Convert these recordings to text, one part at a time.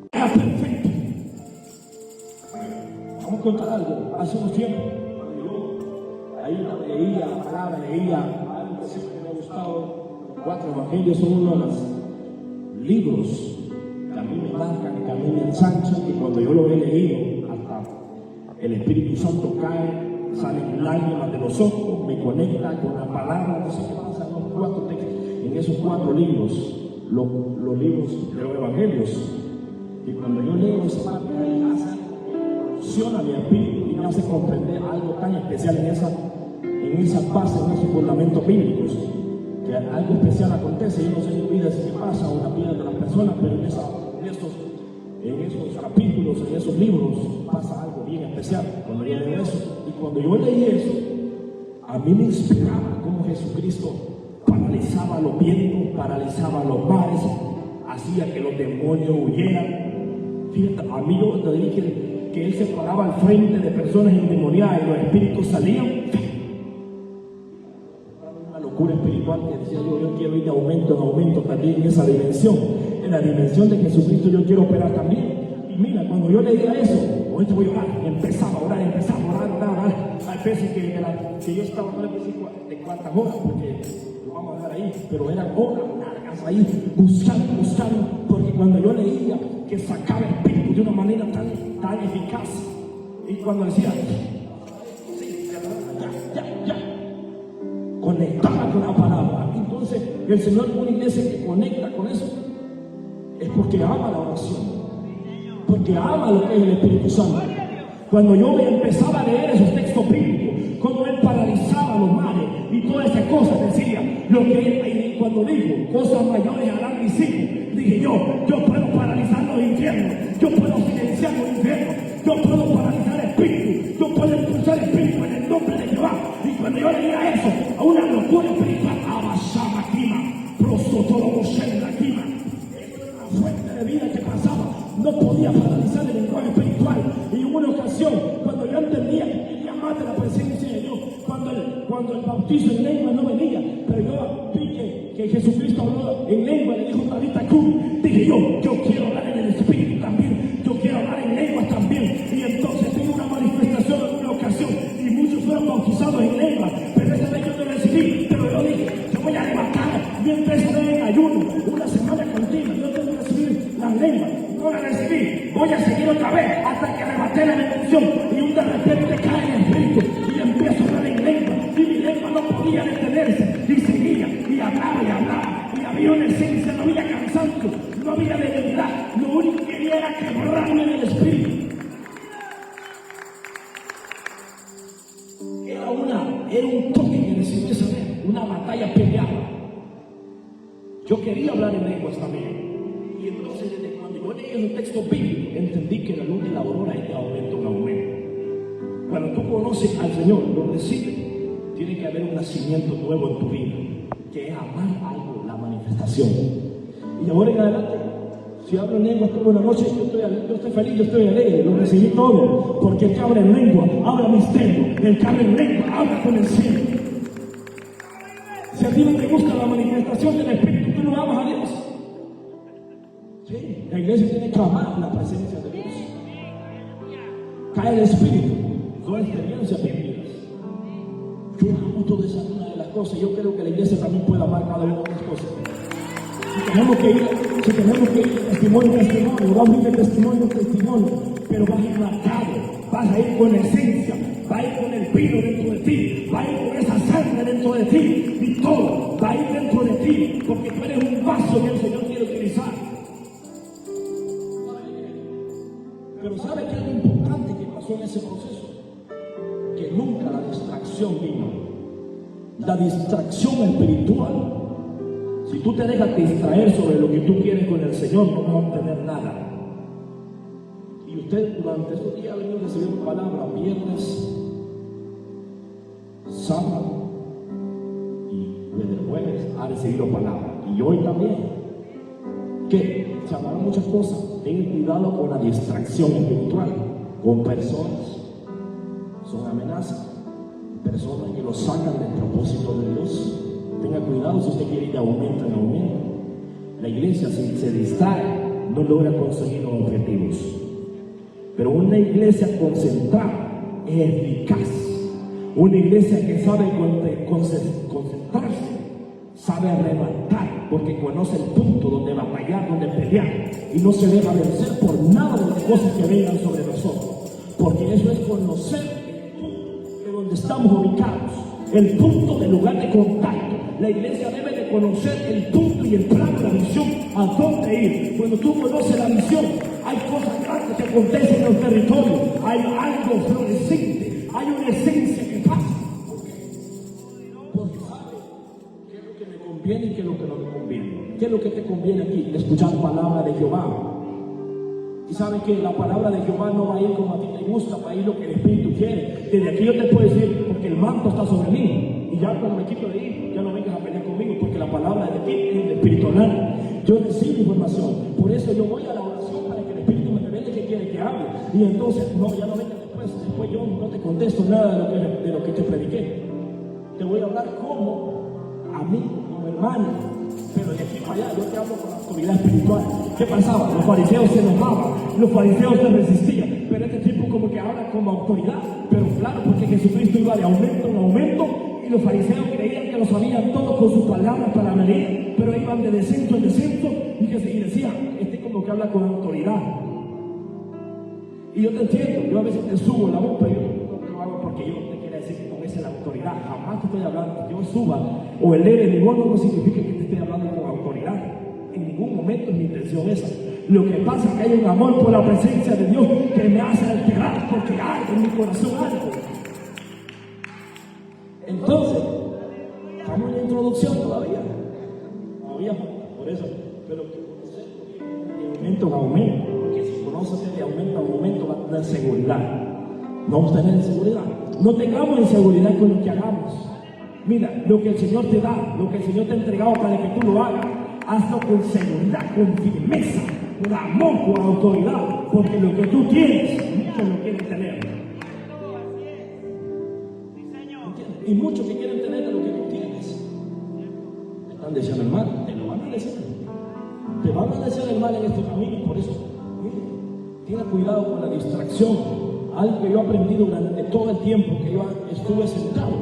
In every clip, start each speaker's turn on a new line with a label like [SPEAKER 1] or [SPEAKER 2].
[SPEAKER 1] era perfecto. Vamos a contar algo. Hace unos tiempos, cuando yo ahí leía la palabra, leía algo que siempre me ha gustado, los 4 evangelios son uno de los libros que a mí me marcan, que a mí me ensanchan, que cuando yo lo he leído, hasta el Espíritu Santo cae, salen lágrimas de los ojos, me conecta con la palabra, no sé qué pasa en los 4 textos, en esos 4 libros, los libros de los evangelios. Y cuando yo leo esa parte, ahí funciona mi espíritu y me hace comprender algo tan especial en esa base, en esos fundamentos bíblicos, que algo especial acontece. Yo no sé en mi vida si me pasa o la vida de las personas, pero en esos capítulos, en esos libros, pasa algo bien especial cuando yo leo eso. Y cuando yo leí eso, a mí me inspiraba cómo Jesucristo paralizaba los vientos, paralizaba los mares, hacía que los demonios huyeran. Fíjate, a mí yo te dije que él se paraba al frente de personas endemoniadas y los espíritus salían. Una locura espiritual que decía yo quiero ir de aumento en aumento también en esa dimensión. En la dimensión de Jesucristo yo quiero operar también. Y mira, cuando yo leía eso, ahorita voy a orar, empezaba a orar. Hay veces que yo estaba no le puse de cuántas horas, porque lo vamos a dejar ahí, pero eran horas largas ahí, buscando, porque cuando yo leía que sacaba espíritu de una manera tan eficaz, y cuando decía, ya, conectaba con la palabra. Entonces, el Señor es una iglesia que conecta con eso, es porque ama la oración, porque ama lo que es el Espíritu Santo. Cuando yo me empezaba a leer esos textos bíblicos, como él paralizaba los mares y todas esas cosas, decía lo que él, cuando dijo cosas mayores harán mis hijos, dije yo puedo paralizar los infiernos, yo puedo silenciar los infiernos, yo puedo paralizar espíritus, yo puedo expulsar espíritus en el nombre de Jehová. Y cuando yo leía eso, a una locura espiritual, abashama kima, prosotoro shenda kima, eso era una fuente de vida que pasaba, no podía paralizar el lenguaje espiritual. Y hubo una ocasión cuando yo entendía que quería más de la presencia de Dios, cuando el bautizo en lengua no venía, pero yo vi que Jesucristo habló en lengua, le dijo Tabita Cum, dije yo quiero hablar en el Espíritu también, yo quiero hablar en lenguas también. Y entonces tuve una manifestación en una ocasión y muchos fueron bautizados en lengua, pero esta vez yo no recibí, pero yo dije, yo voy a levantar, yo empecé en ayuno, una semana continua, yo tengo que recibir las lenguas, no la recibí, voy a seguir otra vez hasta que arrebaté la bendición. Y un de repente cae el Espíritu y empiezo a hablar en lengua, y mi lengua no podía detenerse, y seguía, y hablaba, y había una esencia, no había cansancio, no había debilidad, lo único que quería era quebrarme en el Espíritu. Era un toque que necesité saber, una batalla peleada. Yo quería hablar en lenguas también. Y entonces desde cuando yo leí el texto bíblico, entendí que la luz de la aurora es de aumento en aumento. Cuando tú conoces al Señor, lo recibes, tiene que haber un nacimiento nuevo en tu vida, que es amar algo, la manifestación. Y ahora en adelante, si hablo en lengua toda una noche, yo estoy feliz, yo estoy alegre, lo recibí todo, porque el que habla en lengua, habla misterio, el que habla en lengua, habla con el cielo. Si a ti no te gusta la manifestación del Espíritu, tú no amas a Dios. Sí, la iglesia tiene que amar la presencia de Dios. Cae el Espíritu, son experiencias vividas. Yo amo toda esa una de las cosas. Yo creo que la iglesia también puede amar cada una de las cosas. Si tenemos que ir de testimonio en testimonio, vamos a ir de testimonio en testimonio, pero vas a ir marcado, vas a ir con esencia, vas a ir con el vino dentro de ti, vas a ir con esa sangre dentro de ti, y todo va a ir dentro de ti, porque tú eres un vaso que el Señor quiere utilizar. Pero ¿sabe qué es lo importante que pasó en ese proceso? Que nunca la distracción vino. La distracción espiritual. Si tú te dejas distraer sobre lo que tú quieres con el Señor, no vas a obtener nada. Y usted durante estos días ha venido recibiendo palabra viernes, sábado y desde el jueves ha recibido palabra. Y hoy también. Que se hablaron muchas cosas. Ten cuidado con la distracción espiritual, con personas. Son amenazas. Personas que lo sacan del propósito de Dios. Tenga cuidado si usted quiere ir de aumento en aumento. La iglesia, si se distrae, no logra conseguir los objetivos. Pero una iglesia concentrada es eficaz. Una iglesia que sabe concentrarse, sabe arrebatar, porque conoce el punto donde batallar, donde pelear, y no se deja vencer por nada de las cosas que vengan sobre nosotros. Porque eso es conocer el punto de donde estamos ubicados, el punto del lugar de contacto. La iglesia debe de conocer el punto y el plan de la visión, a dónde ir. Cuando tú conoces la visión, hay cosas grandes que acontecen en el territorio, hay algo florescente, hay una esencia que pasa. Porque sabe qué es lo que me conviene y qué es lo que no me conviene. ¿Qué es lo que te conviene aquí? Escuchar palabra de Jehová. Y sabes que la palabra de Jehová no va a ir como a ti te gusta, va a ir lo que el Espíritu quiere. Desde aquí yo te puedo decir, porque el manto está sobre mí. Y ya cuando me quito de ahí, ya no vengas a pelear conmigo, porque la palabra de aquí es el Espíritu hablar. Yo recibo información. Por eso yo voy a la oración para que el Espíritu me revele qué quiere que hable. Y entonces, no, ya no vengas después yo no te contesto nada de lo que te prediqué. Te voy a hablar como amigo, como hermano. Pero de aquí para allá yo te hablo con la autoridad espiritual. ¿Qué pasaba? Los fariseos se enojaban, los fariseos se resistían, pero este tipo como que habla como autoridad. Pero claro, porque Jesucristo iba de aumento en aumento y los fariseos creían que lo sabían todo con sus palabras para medir, pero iban de descenso en descenso y decían, este como que habla con autoridad. Y yo te entiendo, yo a veces te subo la voz, pero yo no lo hago porque yo te quiero decir que con esa es la autoridad. Jamás te estoy hablando que yo suba o eleve mi voz, no significa que te esté hablando con autoridad. En ningún momento es mi intención esa. Lo que pasa es que hay un amor por la presencia de Dios que me hace alterar porque hay en mi corazón algo. Entonces, estamos en la introducción todavía. Por eso, pero que conocer de aumento en aumento, porque si conoces de aumento en aumento va a tener seguridad. No vamos a tener inseguridad. No tengamos inseguridad con lo que hagamos. Mira, lo que el Señor te da, lo que el Señor te ha entregado para que tú lo hagas, hazlo con seguridad, con firmeza, con amor, con autoridad, porque lo que tú tienes, muchos lo quieren tener. Y muchos que quieren tener de lo que tú tienes, te están deseando el mal, te lo van a desear. Te van a desear el mal en este camino, por eso, mire, ten cuidado con la distracción. Algo que yo he aprendido durante todo el tiempo que yo estuve sentado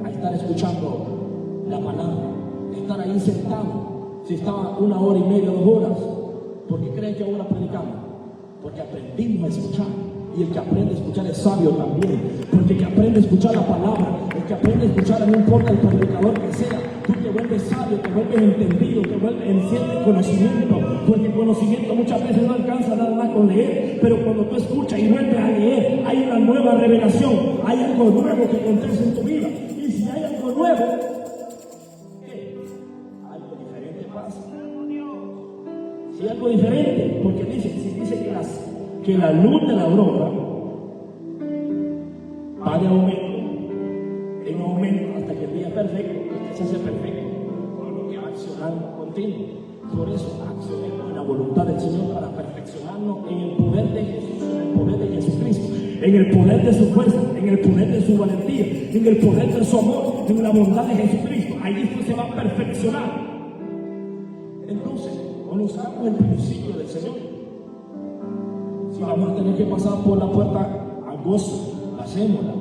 [SPEAKER 1] a estar escuchando la palabra, estar ahí sentado. Si estaba 1 hora y media, 2 horas, ¿por qué creen que ahora predicamos? Porque aprendimos a escuchar. Y el que aprende a escuchar es sabio también. Porque el que aprende a escuchar la palabra, el que aprende a escuchar, no importa el predicador que sea, tú te vuelves sabio, te vuelves entendido, te vuelves enciende conocimiento. Porque el conocimiento muchas veces no alcanza nada más con leer, pero cuando tú escuchas y vuelves a leer, hay una nueva revelación, hay algo nuevo que acontece en tu vida. Y si hay algo nuevo, algo diferente pasa. Si algo diferente, porque dice que la luz de la aurora va de aumento en aumento hasta que el día perfecto, se hace perfecto, por lo que va accionando continuo. Por eso accionemos en la voluntad del Señor para perfeccionarnos en el poder de Jesús, en el poder de Jesucristo, en el poder de su fuerza, en el poder de su valentía, en el poder de su amor, en la bondad de Jesucristo. Ahí esto se va a perfeccionar. Entonces, conozcamos el principio del Señor. Si vamos a tener que pasar por la puerta angosta, hacémosla.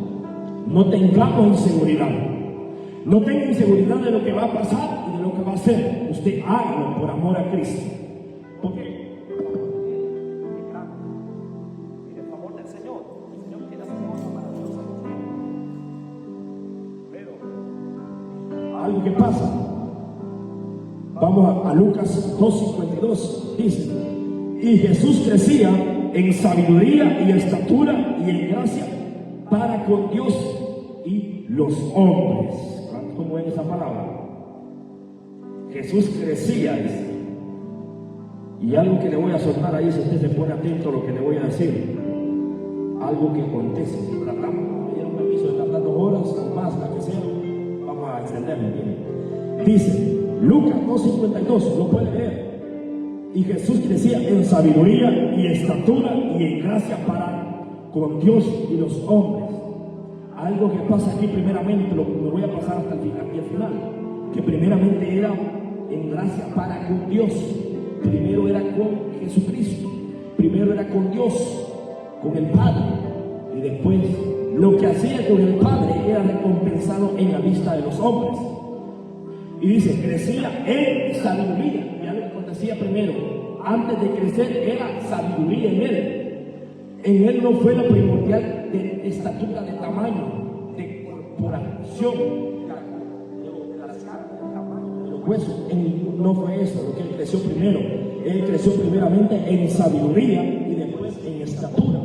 [SPEAKER 1] No tengamos inseguridad. No tenga inseguridad de lo que va a pasar y de lo que va a hacer. Usted hágalo por amor a Cristo. Porque y el favor del Señor, el Señor quiere hacer cosas maravillosas. Pero algo que pasa. Vamos a Lucas 2:52. Dice: y Jesús crecía en sabiduría y estatura y en gracia para con Dios y los hombres. ¿Cómo es esa palabra? Jesús crecía, dice. Y algo que le voy a soltar ahí, si usted se pone atento a lo que le voy a decir, algo que acontece. Si tratamos, me dieron permiso de tardar 2 horas o más, la que sea, vamos a extenderme bien. Dice Lucas 2:52, lo puede leer. Y Jesús crecía en sabiduría y estatura y en gracia para con Dios y los hombres. Algo que pasa aquí primeramente, lo voy a pasar hasta aquí al final, que primeramente era en gracia para con Dios. primero era con Jesucristo, primero era con Dios, con el Padre, y después lo que hacía con el Padre era recompensado en la vista de los hombres. Y dice, crecía en sabiduría. Ya lo que acontecía primero, antes de crecer, era sabiduría en él. En él no fue lo primordial de estatura, de tamaño, de corporación, de las carnes, del tamaño, de los huesos. No fue eso lo que él creció primero. Él creció primeramente en sabiduría y después en estatura.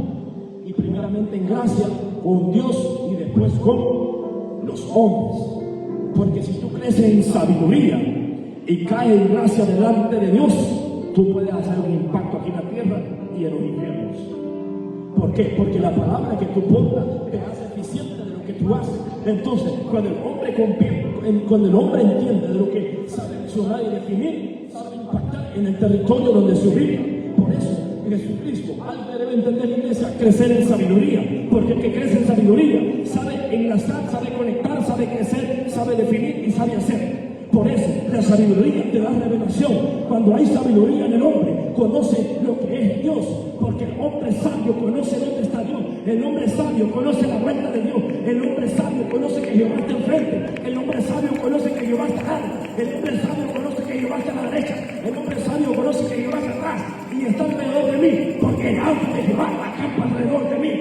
[SPEAKER 1] Y primeramente en gracia con Dios y después con los hombres. Porque si tú creces en sabiduría y caes en gracia delante de Dios, tú puedes hacer un impacto aquí en la tierra y en los infiernos. ¿Por qué? Porque la palabra que tú portas te hace eficiente de lo que tú haces. Entonces, cuando el hombre entiende de lo que sabe accionar y definir, sabe impactar en el territorio donde se ubica. Por eso, Jesucristo, algo debe entender la iglesia, crecer en sabiduría. Porque el que crece en sabiduría sabe enlazar, sabe conectar, sabe crecer, sabe definir y sabe hacer. Por eso, la sabiduría te da revelación. Cuando hay sabiduría en el hombre, conoce lo que es Dios. Porque el hombre sabio conoce dónde está Dios. El hombre sabio conoce la vuelta de Dios. El hombre sabio conoce que Jehová está enfrente. El hombre sabio conoce que Jehová está alto. El hombre sabio conoce que Jehová está a la derecha. El hombre sabio conoce que Jehová está atrás. Y está alrededor de mí. Porque el ángel de Jehová acampa alrededor de mí.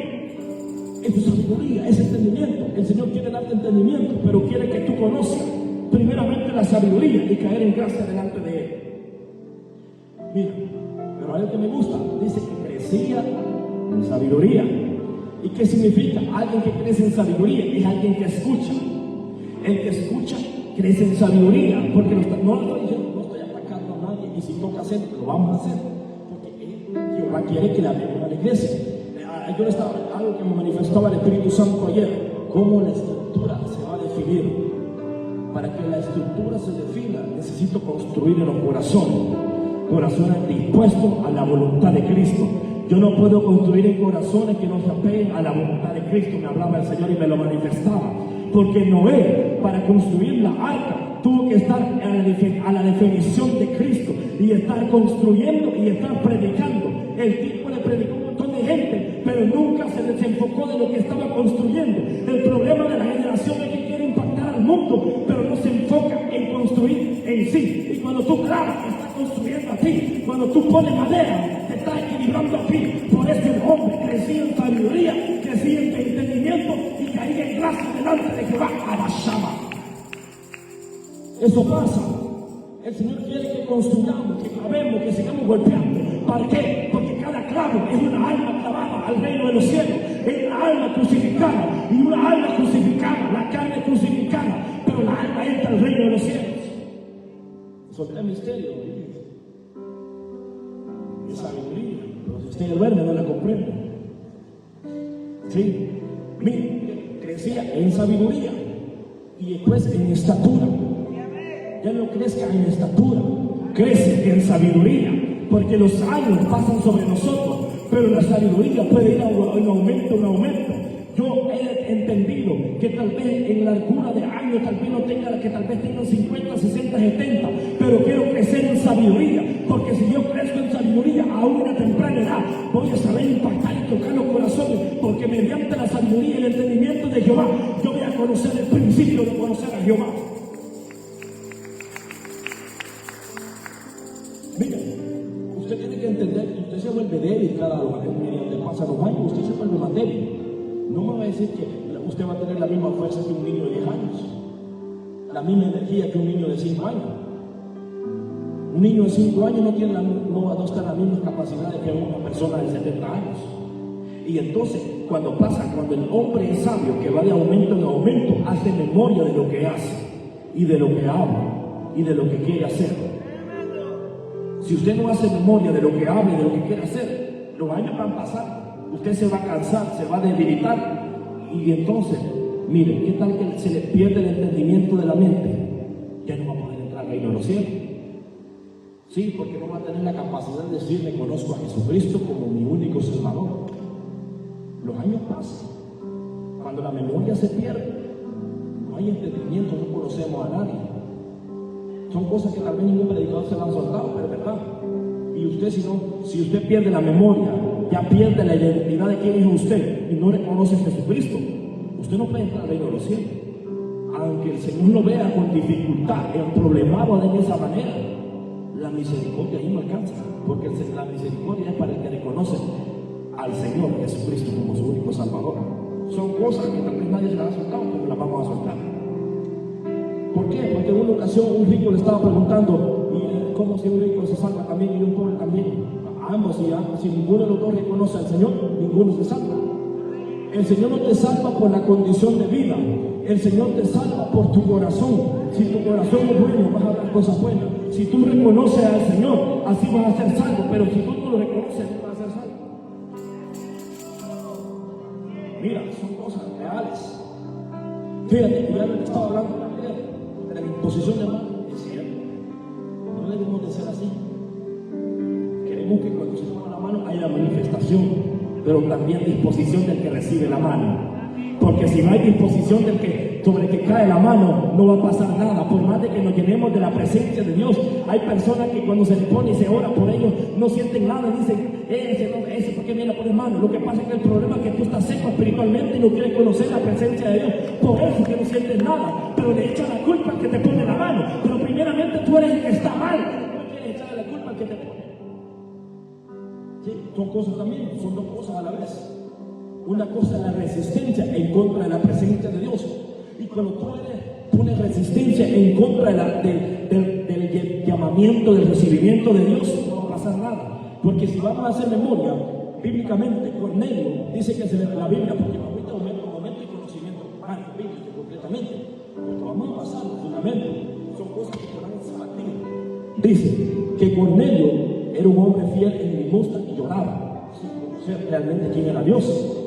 [SPEAKER 1] Es tu sabiduría, es entendimiento. El Señor quiere darte entendimiento, pero quiere que tú conozcas primeramente la sabiduría y caer en gracia delante de Él. Mira, pero algo que me gusta, dice que crecía en sabiduría. ¿Y qué significa? Alguien que crece en sabiduría es alguien que escucha. El que escucha crece en sabiduría, porque no estoy diciendo, no estoy atacando a nadie, y si toca hacer, lo vamos a hacer, porque Jehová quiere que le hablemos a la iglesia. Yo estaba algo que me manifestaba el Espíritu Santo ayer, cómo la estructura se va a definir. Para que la estructura se defina, necesito construir en los corazones dispuestos a la voluntad de Cristo. Yo no puedo construir en corazones que no se apeguen a la voluntad de Cristo. Me hablaba el Señor y me lo manifestaba. Porque Noé, para construir la arca, tuvo que estar a la definición de Cristo y estar construyendo y estar predicando. El tipo le predicó un montón de gente, pero nunca se desenfocó de lo que estaba construyendo. El problema de la generación es que quiere impactar al mundo, pero no se enfoca en construir en sí. Y cuando tú clavas, te estás construyendo a ti. Cuando tú pones madera, te estás equilibrando a ti. Por eso el hombre crecía en sabiduría, crecía en entendimiento y caía en gracia delante de Jehová. Abashama. Eso pasa. El Señor quiere que construyamos, que clavemos, que sigamos golpeando. ¿Para qué? Porque cada clavo es una alma clavada al reino de los cielos. Es una alma crucificada. Y una alma crucificada, la carne crucificada, pero la alma entra al reino de los cielos. Eso es misterio. Es sabiduría. Pero si usted duerme, no la comprende. Sí. Mire, crecía en sabiduría y después en estatura. Ya no crezca en estatura, crece en sabiduría, porque los años pasan sobre nosotros, pero la sabiduría puede ir en aumento, en aumento. Yo he entendido que tal vez en la largura de años, tal vez no tenga, que tal vez tengan 50, 60, 70, pero quiero crecer en sabiduría, porque si yo crezco en sabiduría a una temprana edad, voy a saber impactar y tocar los corazones, porque mediante la sabiduría y el entendimiento de Jehová, yo voy a conocer el principio de conocer a Jehová. Mira, usted tiene que entender que usted se vuelve débil cada vez que pasan los años, usted se vuelve más débil. No me va a decir que usted va a tener la misma fuerza que un niño de 10 años, la misma energía que un niño de 5 años. Un niño de 5 años no va a estar las mismas capacidades que una persona de 70 años. Y entonces, cuando el hombre es sabio, que va de aumento en aumento, hace memoria de lo que hace, y de lo que habla, y de lo que quiere hacer. Si usted no hace memoria de lo que habla y de lo que quiere hacer, los años van a pasar. Usted se va a cansar, se va a debilitar. Y entonces, mire, ¿qué tal que se le pierde el entendimiento de la mente? Ya no va a poder entrar al reino de los cielos. Sí, porque no va a tener la capacidad de decir, me conozco a Jesucristo como mi único Salvador. Los años pasan. Cuando la memoria se pierde, no hay entendimiento, no conocemos a nadie. Son cosas que tal vez ningún predicador se lo han soltado, pero es verdad. Y usted, si usted pierde la memoria, ya pierde la identidad de quién es usted y no reconoce a Jesucristo, usted no puede entrar al reino de los cielos. Aunque el Señor lo vea con dificultad, el problemado de esa manera, la misericordia ahí no alcanza, porque la misericordia es para el que reconoce al Señor Jesucristo como su único Salvador. Son cosas que tal vez nadie se las ha soltado, pero las vamos a soltar. ¿Por qué? Porque en una ocasión un rico le estaba preguntando, ¿y cómo si un rico se salva también y un pobre también? Ambos, si ninguno de los dos reconoce al Señor, ninguno se salva. El Señor no te salva por la condición de vida, el Señor te salva por tu corazón. Si tu corazón es bueno, vas a hablar cosas buenas. Si tú reconoces al Señor, así vas a ser salvo, pero si tú no lo reconoces, no vas a ser salvo. Mira, son cosas reales. Fíjate, ya lo que estaba hablando de la imposición de mano, es cierto. No debemos de ser así. Queremos que cuando se toma la mano haya manifestación, pero también disposición del que recibe la mano. Porque si no hay disposición sobre el que cae la mano, no va a pasar nada. Por más de que nos llenemos de la presencia de Dios, hay personas que cuando se les pone y se ora por ellos, no sienten nada y dicen, ese ¿por qué viene a poner mano? Lo que pasa es que el problema es que tú estás seco espiritualmente y no quieres conocer la presencia de Dios. Por eso que no sientes nada, pero le echas la culpa al que te pone la mano. Pero primeramente tú eres el que está mal, no quieres echarle la culpa al que te pone. Sí, son cosas también, son dos cosas a la vez. Una cosa es la resistencia en contra de la presencia de Dios. Y cuando tú pones resistencia en contra del llamamiento, del recibimiento de Dios, no va a pasar nada. Porque si vamos a hacer memoria, bíblicamente, Cornelio dice que se le la Biblia, porque ahorita momento y conocimiento bíblico completamente. Porque vamos a pasar los fundamentos, son cosas que se van a saber. Dice que Cornelio era un hombre fiel en limosna y lloraba, sin conocer realmente quién era Dios.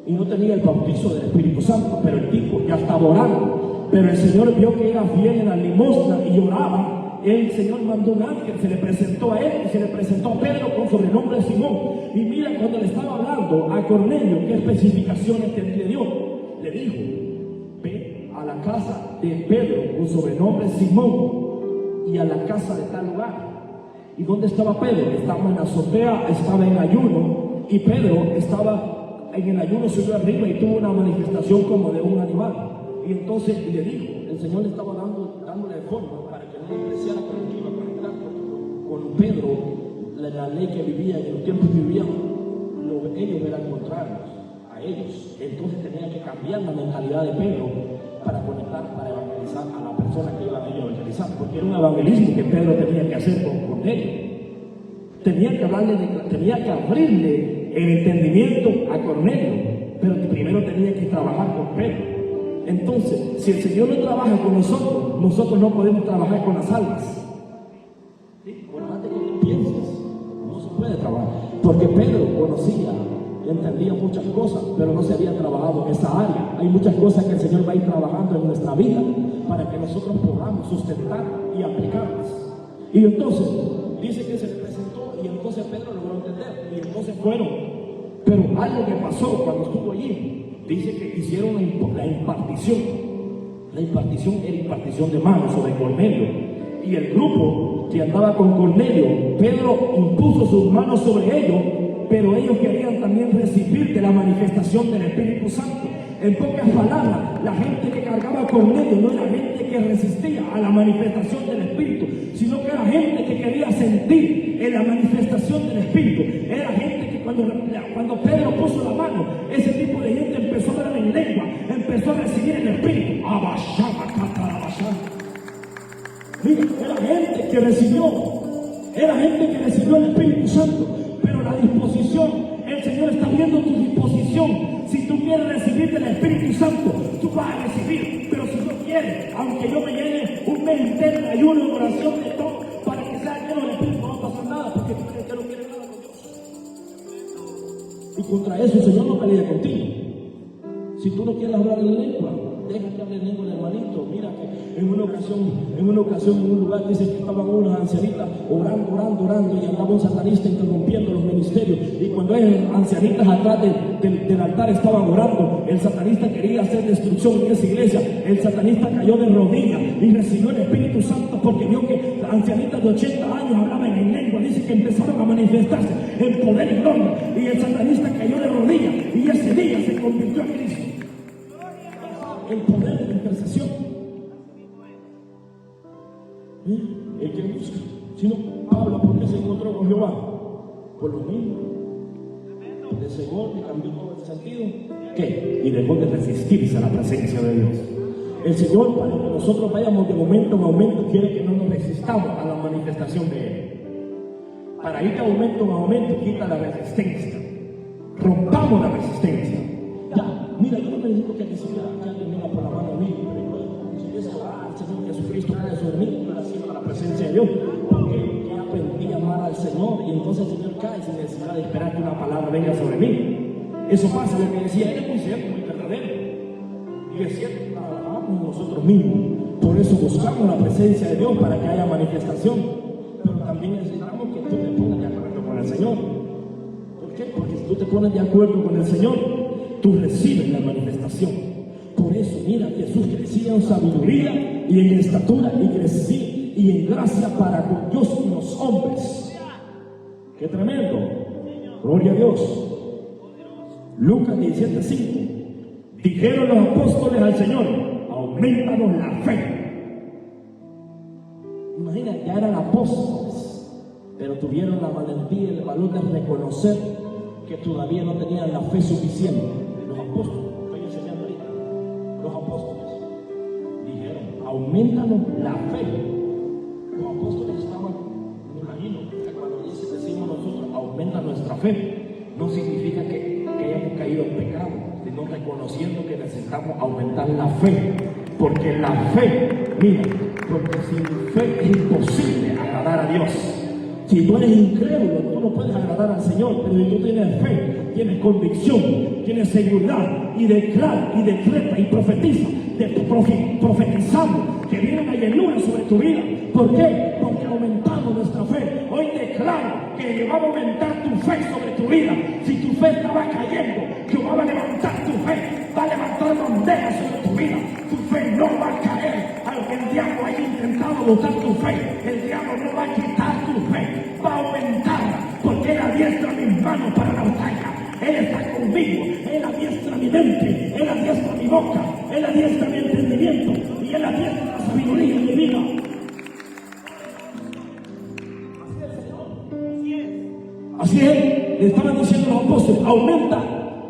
[SPEAKER 1] Y no tenía el bautizo del Espíritu Santo, pero el tipo ya estaba orando. Pero el Señor vio que era fiel en la limosna y lloraba. El Señor mandó un ángel, se le presentó a él y se le presentó a Pedro con sobrenombre de Simón. Y mira, cuando le estaba hablando a Cornelio, qué especificaciones le dio. Le dijo, ve a la casa de Pedro con sobrenombre Simón y a la casa de tal lugar. ¿Y dónde estaba Pedro? Estaba en la azotea, estaba en ayuno, y Pedro estaba en el ayuno, subió arriba y tuvo una manifestación como de un animal. Y entonces le dijo, el Señor le estaba dándole forma para que no despreciara con lo que iba a conectar con Pedro, la ley que vivía en los tiempos que vivían, ellos eran contrarios a ellos. Entonces tenía que cambiar la mentalidad de Pedro para conectar, para evangelizar a la persona que iba a evangelizar, porque era un evangelismo que Pedro tenía que hacer con ellos. Tenía que abrirle el entendimiento a Cornelio, pero primero tenía que trabajar con Pedro. Entonces, si el Señor no trabaja con nosotros, nosotros no podemos trabajar con las almas. ¿Sí? Por más de que tú pienses, no se puede trabajar, porque Pedro conocía, entendía muchas cosas, pero no se había trabajado en esa área. Hay muchas cosas que el Señor va a ir trabajando en nuestra vida para que nosotros podamos sustentar y aplicarlas. Y entonces, dice que se le presentó y entonces Pedro logró entender y entonces fueron. Pero algo que pasó cuando estuvo allí, dice que hicieron la impartición. La impartición era impartición de manos sobre Cornelio. Y el grupo que andaba con Cornelio, Pedro impuso sus manos sobre ellos, pero ellos querían también recibir de la manifestación del Espíritu Santo. En pocas palabras, la gente que cargaba a Cornelio no era gente que resistía a la manifestación del Espíritu, sino que era gente que quería sentir en la manifestación del Espíritu. Era gente que cuando Pedro puso la mano, ese tipo de gente empezó a hablar en lengua, empezó a recibir el Espíritu. Mira, era gente que recibió el Espíritu Santo, pero la disposición, el Señor está viendo tu disposición. Si tú quieres recibir del Espíritu Santo, tú vas a recibir, pero si no quieres, aunque yo me llene un mes entero de ayuno, de oración, de todo, para que sea lleno del Espíritu, no va a pasar nada, porque tú crees que no quieres nada con Dios. Y contra eso el Señor no pelea contigo. Si tú no quieres hablar en lengua, deja que hable le niego al hermanito. Mira que en una ocasión en un lugar dice que estaban unas ancianitas orando y andaba un satanista interrumpiendo los ministerios. Y cuando esas ancianitas atrás del altar estaban orando, el satanista quería hacer destrucción en esa iglesia. El satanista cayó de rodillas y recibió el Espíritu Santo porque vio que ancianitas de 80 años hablaban en lengua. Dice que empezaron a manifestarse en poder y gloria, y el satanista cayó de rodillas y ese día se convirtió a Cristo. El poder de la intercesión. El que busca, si no, Pablo, ¿por qué se encontró con Jehová? Por lo mismo. De ese golpe cambió todo el sentido. ¿Qué? Y dejó de resistirse a la presencia de Dios. El Señor, para que nosotros vayamos de momento en aumento, quiere que no nos resistamos a la manifestación de Él. Para ir de aumento en aumento, quita la resistencia. Rompamos la resistencia. Ya, mira, yo no necesito que ni siquiera alguien venga por la mano a mí, pero yo, si quieres orar, Señor Jesucristo, cae sobre mí, yo la sigo a la presencia de Dios. Porque yo aprendí a amar al Señor, y entonces el Señor cae sin necesidad de esperar que una palabra venga sobre mí. Eso pasa, lo que decía él es muy cierto, muy verdadero. Y es cierto, trabajamos nosotros mismos. Por eso buscamos la presencia de Dios para que haya manifestación. Pero también necesitamos que tú te pongas de acuerdo con el Señor. ¿Por qué? Porque si tú te pones de acuerdo con el Señor, tú recibes la manifestación. Por eso, mira, Jesús crecía en sabiduría y en estatura, y crecía y en gracia para con Dios y los hombres. ¡Qué tremendo! Gloria a Dios. Lucas 17:5. Dijeron los apóstoles al Señor: aumentanos la fe. Imagina, ya eran apóstoles, pero tuvieron la valentía y el valor de reconocer que todavía no tenían la fe suficiente. Los apóstoles, estoy enseñando ahorita, los apóstoles dijeron: aumentanos la fe. Los apóstoles estaban, me imagino, que cuando decimos nosotros aumenta nuestra fe, no significa que hayamos caído en pecado, sino reconociendo que necesitamos aumentar la fe. Porque la fe, mira, porque sin fe es imposible agradar a Dios. Si tú eres incrédulo, tú no puedes agradar al Señor. Pero si tú tienes fe, tienes convicción, tienes seguridad, y declara, y decreta, y profetiza, profetizamos que viene una llenura sobre tu vida. ¿Por qué? Porque aumentamos nuestra fe. Hoy declaro que Jehová va a aumentar tu fe sobre tu vida. Si tu fe estaba cayendo, Jehová va a levantar tu fe, va a levantar banderas sobre tu vida. Tu fe no va a caer. Aunque el diablo haya intentado botar tu fe, el diablo no va a quitar tu fe, va a aumentarla, porque Él adiestra mis manos para la batalla. Él está conmigo, Él adiestra mi mente, Él adiestra mi boca, Él adiestra mi entendimiento, y Él adiestra la sabiduría en mi vida. Así es, le estaban diciendo los apóstoles: aumenta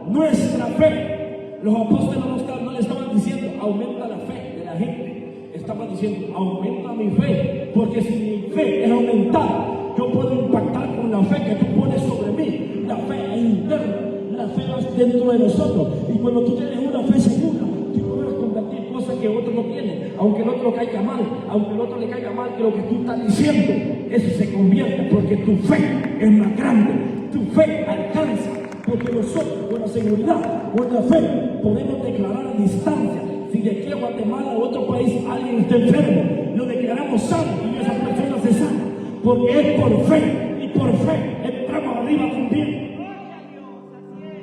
[SPEAKER 1] nuestra fe. Los apóstoles no le estaban diciendo: aumenta la fe de la gente. Estaban diciendo: aumenta mi fe, porque si mi fe es aumentada, yo puedo impactar con la fe que tú pones sobre mí. La fe es interna, la fe es dentro de nosotros. Y cuando tú tienes una fe segura, tú puedes convertir cosas que otros no tienen. Aunque el otro caiga mal, aunque el otro le caiga mal que lo que tú estás diciendo, eso se convierte, porque tu fe es más grande. Tu fe alcanza, porque nosotros con la seguridad, con la fe, podemos declarar a distancia. Si de aquí a Guatemala o otro país alguien está enfermo, lo declaramos sano y esa persona se sana, porque es por fe, y por fe entramos arriba también.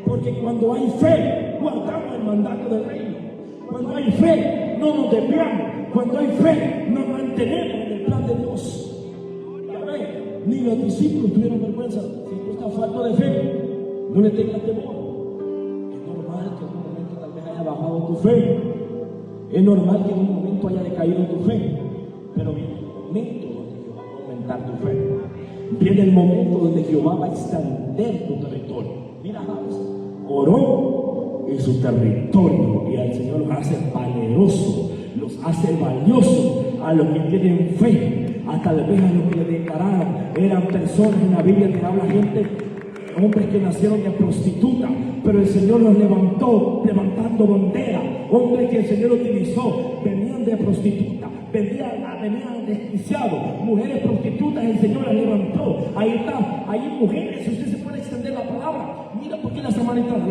[SPEAKER 1] Porque cuando hay fe, guardamos el mandato del reino. Cuando hay fe, no nos desviamos. Cuando hay fe, nos mantenemos en el plan de Dios. Ya ven, ni los discípulos tuvieron vergüenza. Si tú estás falto de fe, no le tengas temor. Es normal que en un momento tal vez haya bajado tu fe. Es normal que en un momento haya decaído tu fe. Pero viene el momento donde Jehová va a aumentar tu fe. Viene el momento donde Jehová va a extender tu territorio. Mira, Javes, oró en su territorio, y al Señor los hace valerosos, los hace valiosos a los que tienen fe. A tal vez a los que le declararon eran personas, en la Biblia que habla gente, hombres que nacieron de prostituta, pero el Señor los levantó levantando bandera. Hombres que el Señor utilizó venían de prostituta, venían desquiciados, mujeres prostitutas, el Señor las levantó. Ahí está, ahí mujeres, si usted se puede extender la palabra. Mira por qué la samaritana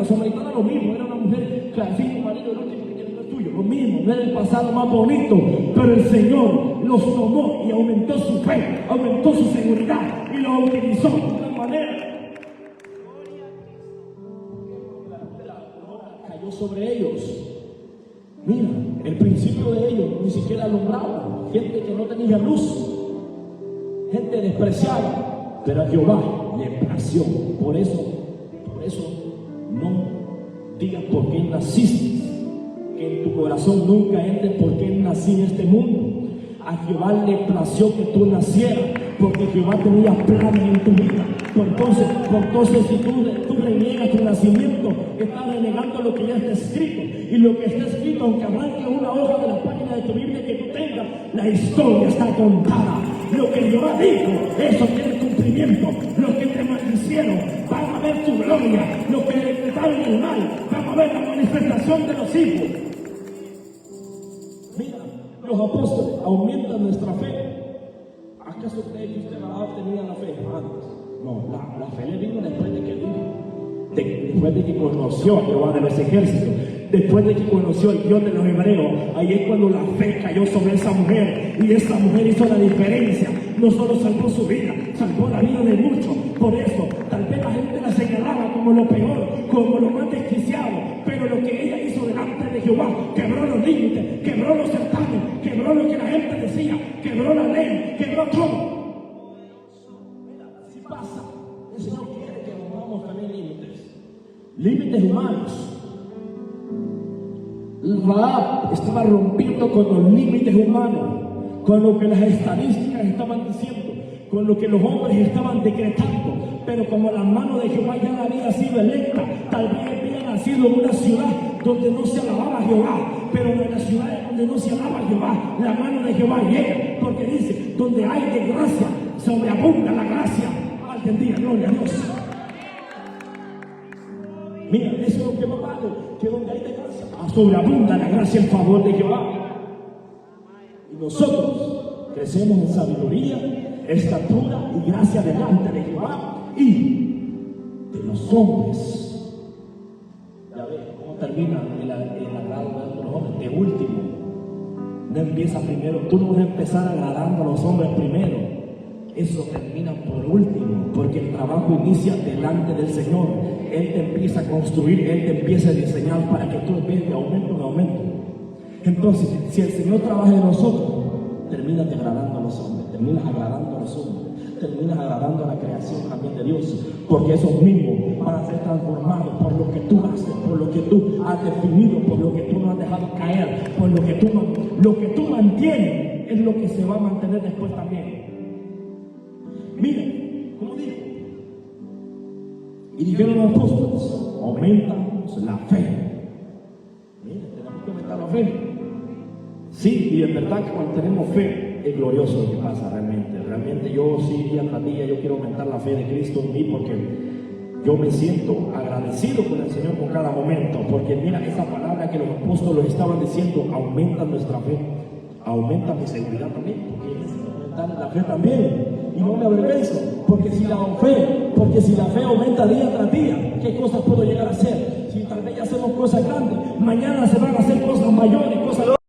[SPEAKER 1] lo mismo, era una mujer, claro, sí, un marido, el último que tiene no es tuyo. tuyo, lo mismo, no era el pasado más bonito, pero el Señor los tomó y aumentó su fe, aumentó su seguridad y lo utilizó de una manera. Cayó sobre ellos. Mira, el principio de ellos ni siquiera alumbraba, gente que no tenía luz, gente despreciada, pero a Jehová le plació. Por eso no digas por qué naciste, que en tu corazón nunca entre por qué nací en este mundo. A Jehová le plació que tú nacieras, porque Jehová tenía planes en tu vida. Entonces si tú reniegas tu nacimiento, estás renegando lo que ya está escrito. Y lo que está escrito, aunque arranque una hoja de la página de tu Biblia que tú tengas, la historia está contada. Lo que Jehová dijo, eso tiene cumplimiento. Los que te maldicieron van a ver tu gloria. Los que decretaron el mal van a ver la manifestación de los hijos. Mira, los apóstoles aumentan nuestra fe. ¿Acaso cree que usted tenía la fe antes? No, la fe le vino después de que vive, después de que conoció a Jehová de los ejércitos, después de que conoció al Dios de los hebreos. Ahí es cuando la fe cayó sobre esa mujer, y esa mujer hizo la diferencia. No solo salvó su vida, salvó la vida de muchos. Por eso, tal vez la gente la señalaba como lo peor, como lo más desquiciado, pero lo que ella hizo delante de Jehová, quebró los límites, quebró los certámenes, quebró lo que la gente decía, quebró la ley, quebró todo. El Señor quiere que rompamos también límites humanos. Rahab estaba rompiendo con los límites humanos, con lo que las estadísticas estaban diciendo, con lo que los hombres estaban decretando. Pero como la mano de Jehová ya había sido electa, tal vez había nacido en una ciudad donde no se alababa a Jehová, pero en las ciudades donde no se alaba a Jehová, la mano de Jehová llega, porque dice, donde hay de gracia, sobreabunda la gracia. Día, gloria a Dios. Mira, eso es lo que más vale, que donde hay de gracia, sobreabunda la gracia, el favor de Jehová. Y nosotros crecemos en sabiduría, estatura y gracia delante de Jehová y de los hombres. Ya ves cómo termina el agrado de los hombres. De último, no empieza primero. Tú no vas a empezar agradando a los hombres primero. Eso termina por último, porque el trabajo inicia delante del Señor. Él te empieza a construir, Él te empieza a diseñar para que tú veas de aumento en aumento. Entonces, si el Señor trabaja en nosotros, terminas agradando a los hombres, terminas agradando a los hombres, terminas agradando a la creación también de Dios, porque esos mismos van a ser transformados por lo que tú haces, por lo que tú has definido, por lo que tú no has dejado caer, por lo que tú mantienes, es lo que se va a mantener después también. Miren, como dijo, y dijeron los apóstoles, aumentamos la fe. Miren, tenemos que aumentar la fe. Sí, y en verdad que cuando tenemos fe, es glorioso lo que pasa realmente. Realmente yo sí, día tras día, yo quiero aumentar la fe de Cristo en mí, porque yo me siento agradecido con el Señor por cada momento. Porque mira, esa palabra que los apóstoles estaban diciendo, aumenta nuestra fe, aumenta mi seguridad también, porque es aumentar la fe también. Y no me avergüenzo, porque si la fe aumenta día tras día, ¿qué cosas puedo llegar a hacer? Si tal vez ya hacemos cosas grandes, mañana se van a hacer cosas mayores, cosas